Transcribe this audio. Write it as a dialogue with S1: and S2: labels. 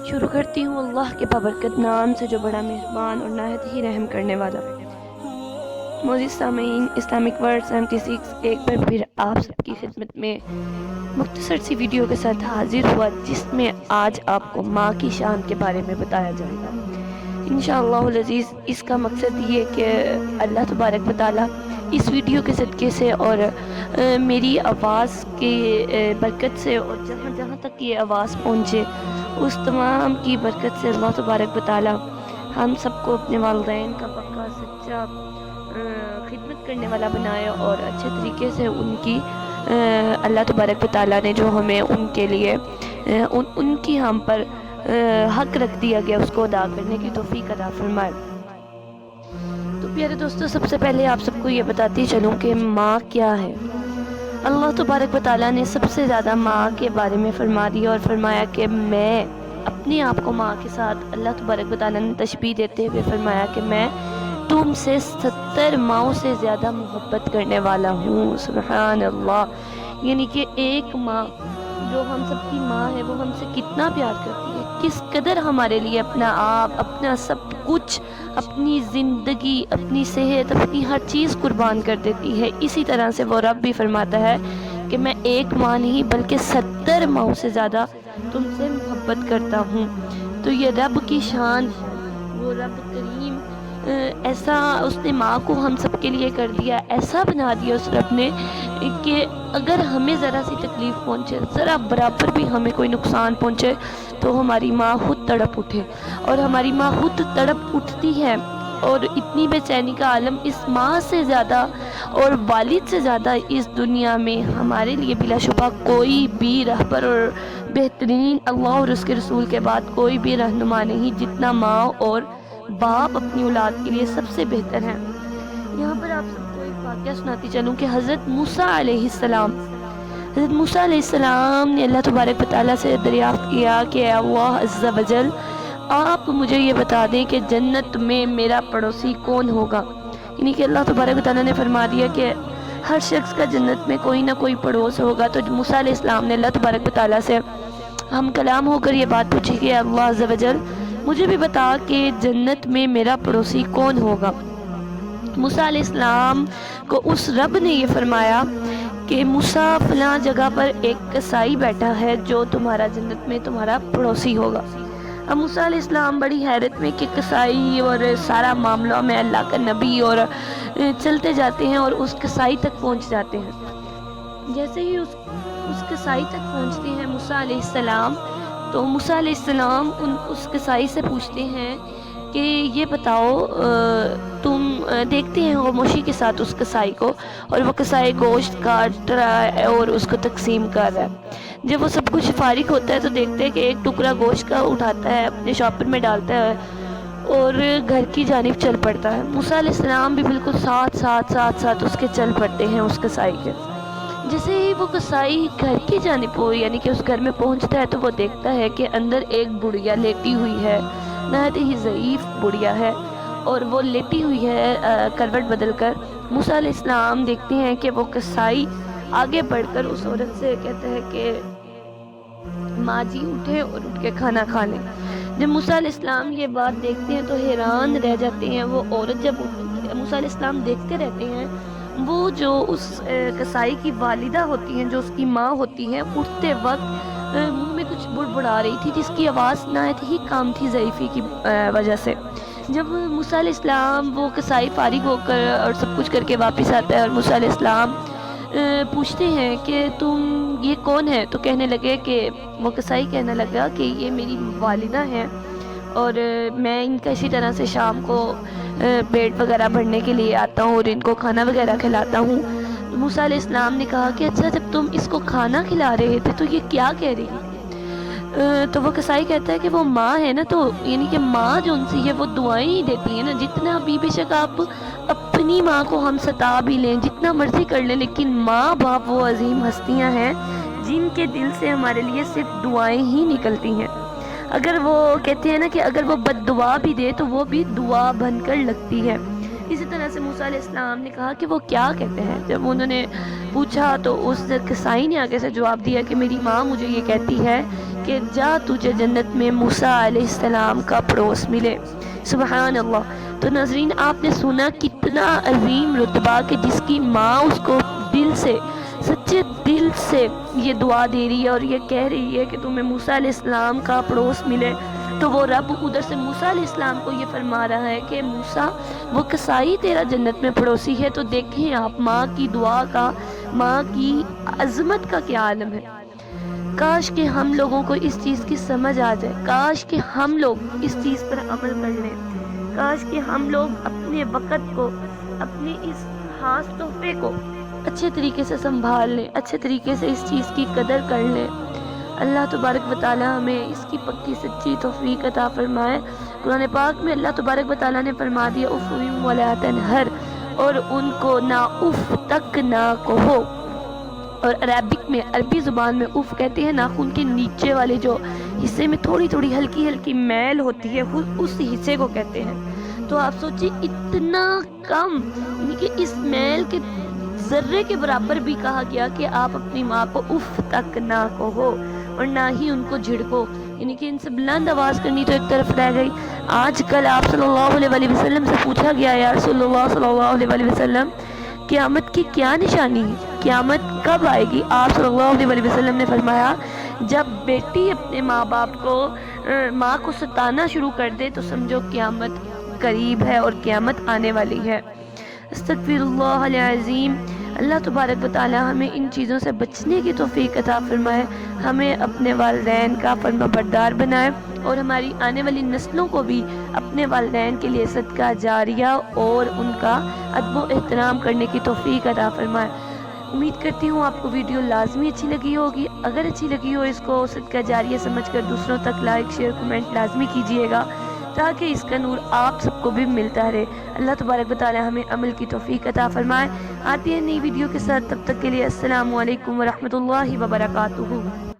S1: شروع کرتی ہوں اللہ کے بابرکت نام سے جو بڑا مہربان اور نہایت ہی رحم کرنے والا۔ معزز سامعین، اسلامک ورڈ 76 ایک بار پھر آپ سب کی خدمت میں مختصر سی ویڈیو کے ساتھ حاضر ہوا، جس میں آج آپ کو ماں کی شان کے بارے میں بتایا جائے گا۔ انشاءاللہ العزیز اس کا مقصد یہ کہ اللہ تبارک و تعالیٰ اس ویڈیو کے صدقے سے اور میری آواز کی برکت سے اور جہاں جہاں تک یہ آواز پہنچے اس تمام کی برکت سے اللہ تبارک و تعالیٰ ہم سب کو اپنے والدین کا پکا سچا خدمت کرنے والا بنائے اور اچھے طریقے سے ان کی اللہ تبارک و تعالیٰ نے جو ہمیں ان کے لیے ان کی ہم پر حق رکھ دیا گیا اس کو ادا کرنے کی توفیق عطا فرمائے۔ تو پیارے دوستو، سب سے پہلے آپ سب کو یہ بتاتی چلوں کہ ماں کیا ہے۔ اللہ تبارک و تعالیٰ نے سب سے زیادہ ماں کے بارے میں فرما دیا اور فرمایا کہ میں اپنے آپ کو ماں کے ساتھ اللہ تبارک و تعالیٰ نے تشبیہ دیتے ہوئے فرمایا کہ میں تم سے 70 ماؤں سے زیادہ محبت کرنے والا ہوں۔ سبحان اللہ، یعنی کہ ایک ماں جو ہم سب کی ماں ہے وہ ہم سے کتنا پیار کرتی ہے، کس قدر ہمارے لیے اپنا آپ، اپنا سب کچھ، اپنی زندگی، اپنی صحت، اپنی ہر چیز قربان کر دیتی ہے۔ اسی طرح سے وہ رب بھی فرماتا ہے کہ میں ایک ماں نہیں بلکہ 70 ماؤں سے زیادہ تم سے محبت کرتا ہوں۔ تو یہ رب کی شان، وہ رب کریم ایسا اس نے ماں کو ہم سب کے لیے کر دیا، ایسا بنا دیا اس رب نے کہ اگر ہمیں ذرا سی تکلیف پہنچے، ذرا برابر بھی ہمیں کوئی نقصان پہنچے تو ہماری ماں خود تڑپ اٹھے، اور ہماری ماں خود تڑپ اٹھتی ہے۔ اور اتنی بے چینی کا عالم اس ماں سے زیادہ اور والد سے زیادہ اس دنیا میں ہمارے لیے بلا شبہ کوئی بھی رہبر اور بہترین اللہ اور اس کے رسول کے بعد کوئی بھی رہنما نہیں جتنا ماں اور باپ اپنی اولاد کے لیے سب سے بہتر ہیں۔ یہاں پر آپ سب کو ایک واقعہ سناتی چلوں کہ حضرت موسیٰ علیہ السلام نے اللہ تبارک و تعالیٰ سے دریافت کیا کہ اللہ عز و جل آپ مجھے یہ بتا دیں کہ جنت میں میرا پڑوسی کون ہوگا۔ یعنی کہ اللہ تبارک و تعالیٰ نے فرما دیا کہ ہر شخص کا جنت میں کوئی نہ کوئی پڑوس ہوگا۔ تو موسیٰ علیہ السلام نے اللہ تبارک و تعالیٰ سے ہم کلام ہو کر یہ بات پوچھی کہ اللہ عز و جل مجھے بھی بتا کہ جنت میں میرا پڑوسی کون ہوگا۔ موسیٰ علیہ السلام کو اس رب نے یہ فرمایا کہ موسیٰ فلاں جگہ پر ایک قصائی بیٹھا ہے جو تمہارا جنت میں تمہارا پڑوسی ہوگا۔ اب موسیٰ علیہ السلام بڑی حیرت میں کہ قصائی اور سارا معاملہ میں اللہ کا نبی اور چلتے جاتے ہیں اور اس قصائی تک پہنچ جاتے ہیں۔ جیسے ہی اس قصائی تک پہنچتے ہیں موسیٰ علیہ السلام، تو موسیٰ علیہ السلام اس قصائی سے پوچھتے ہیں کہ یہ بتاؤ تم دیکھتے ہیں خاموشی کے ساتھ اس قصائی کو، اور وہ قصائی گوشت کاٹ رہا ہے اور اس کو تقسیم کر رہا ہے۔ جب وہ سب کچھ فارغ ہوتا ہے تو دیکھتے ہیں کہ ایک ٹکڑا گوشت کا اٹھاتا ہے، اپنے شاپر میں ڈالتا ہے اور گھر کی جانب چل پڑتا ہے۔ موسیٰ علیہ السلام بھی بالکل ساتھ اس کے چل پڑتے ہیں اس قصائی کے۔ جیسے ہی وہ قصائی گھر کی جانب ہو، یعنی کہ اس گھر میں پہنچتا ہے، تو وہ دیکھتا ہے کہ اندر ایک بڑھیا لیٹی ہوئی ہے، نہایت ہی ضعیف بڑھیا ہے، اور وہ لیٹی ہوئی ہے کروٹ بدل کر۔ موسیٰ علیہ السلام دیکھتے ہیں کہ وہ قصائی آگے بڑھ کر اس عورت سے کہتا ہے کہ ماں جی اٹھے اور اٹھ کے کھانا کھا لیں۔ جب موسیٰ علیہ السلام یہ بات دیکھتے ہیں تو حیران رہ جاتے ہیں۔ وہ عورت جب موسیٰ علیہ السلام دیکھتے رہتے ہیں، وہ جو اس قصائی کی والدہ ہوتی ہیں، جو اس کی ماں ہوتی ہیں، اٹھتے وقت منہ میں کچھ بڑبڑا رہی تھی جس کی آواز نہایت ہی کام تھی ضعیفی کی وجہ سے۔ جب موسیٰ علیہ السلام وہ قصائی فارغ ہو کر اور سب کچھ کر کے واپس آتا ہے اور موسیٰ علیہ السلام پوچھتے ہیں کہ تم یہ کون ہے، تو کہنے لگے کہ وہ قصائی کہنے لگا کہ یہ میری والدہ ہیں اور میں ان کا اسی طرح سے شام کو پیٹ وغیرہ بھرنے کے لیے آتا ہوں اور ان کو کھانا وغیرہ کھلاتا ہوں۔ موسیٰ علیہ السلام نے کہا کہ اچھا جب تم اس کو کھانا کھلا رہے تھے تو یہ کیا کہہ رہی ہے؟ تو وہ قصائی کہتا ہے کہ وہ ماں ہے نا، تو یعنی کہ ماں جو ان سے ہے وہ دعائیں ہی دیتی ہے نا، جتنا بھی بے شک آپ اپنی ماں کو ہم ستا بھی لیں، جتنا مرضی کر لیں، لیکن ماں باپ وہ عظیم ہستیاں ہیں جن کے دل سے ہمارے لیے صرف دعائیں ہی نکلتی ہیں۔ اگر وہ کہتے ہیں نا کہ اگر وہ بد دعا بھی دے تو وہ بھی دعا بن کر لگتی ہے۔ اسی طرح طرح سے موسیٰ علیہ السلام نے کہا کہ وہ کیا کہتے ہیں؟ جب انہوں نے پوچھا تو اس قصائی نے آگے سے جواب دیا کہ میری ماں مجھے یہ کہتی ہے کہ جا تجھے جنت میں موسیٰ علیہ السلام کا پڑوس ملے۔ سبحان اللہ۔ تو ناظرین، آپ نے سنا کتنا عظیم رتبہ کہ جس کی ماں اس کو دل سے، سچے دل سے یہ دعا دے رہی ہے اور یہ کہہ رہی ہے کہ تمہیں موسیٰ علیہ السلام کا پڑوس ملے، تو وہ رب ادھر سے موسیٰ علیہ السلام کو یہ فرما رہا ہے کہ موسیٰ وہ قصائی تیرا جنت میں پڑوسی ہے۔ تو دیکھیں آپ ماں کی دعا کا، ماں کی عظمت کا کیا عالم ہے۔ کاش کہ ہم لوگوں کو اس چیز کی سمجھ آ جائے، کاش کہ ہم لوگ اس چیز پر عمل کر لیں، کاش کہ ہم لوگ اپنے وقت کو، اپنے اس خاص تحفے کو اچھے طریقے سے سنبھال لیں، اچھے طریقے سے اس چیز کی قدر کر لیں۔ اللہ تبارک و تعالی ہمیں اس کی پکی سچی توفیق عطا فرمائے۔ قرآن پاک میں اللہ تبارک و تعالی نے فرما دیا اف ولا تنہر، اور ان کو نہ اف تک نہ کہو۔ اور عربک میں، عربی زبان میں اف کہتے ہیں ناخن کے نیچے والے جو حصے میں تھوڑی تھوڑی ہلکی ہلکی میل ہوتی ہے، اس حصے کو کہتے ہیں۔ تو آپ سوچیں اتنا کم، یعنی کہ اس میل کے ذرے کے برابر بھی کہا گیا کہ آپ اپنی ماں کو اف تک نہ کہو اور نہ ہی ان کو جھڑکو، یعنی کہ ان سے بلند آواز کرنی تو ایک طرف رہ گئی۔ آج کل آپ صلی اللہ علیہ وسلم سے پوچھا گیا یا رسول اللہ صلی اللہ علیہ وسلم قیامت کی کیا نشانی ہے، قیامت کب آئے گی؟ آپ صلی اللہ علیہ وسلم نے فرمایا جب بیٹی اپنے ماں باپ کو، ماں کو ستانا شروع کر دے تو سمجھو قیامت قریب ہے اور قیامت آنے والی ہے۔ استغفر اللہ العظیم۔ اللہ تبارک و تعالی ہمیں ان چیزوں سے بچنے کی توفیق عطا فرمائے، ہمیں اپنے والدین کا فرما بردار بنائے اور ہماری آنے والی نسلوں کو بھی اپنے والدین کے لیے صدقہ جاریہ اور ان کا ادب و احترام کرنے کی توفیق عطا فرمائے۔ امید کرتی ہوں آپ کو ویڈیو لازمی اچھی لگی ہوگی۔ اگر اچھی لگی ہو اس کو صدقہ جاریہ سمجھ کر دوسروں تک لائک، شیئر، کمنٹ لازمی کیجیے گا تاکہ اس کا نور آپ سب کو بھی ملتا رہے۔ اللہ تبارک و تعالی ہمیں عمل کی توفیق عطا فرمائے۔ آتی ہے نئی ویڈیو کے ساتھ، تب تک کے لیے السلام علیکم ورحمۃ اللہ وبرکاتہ۔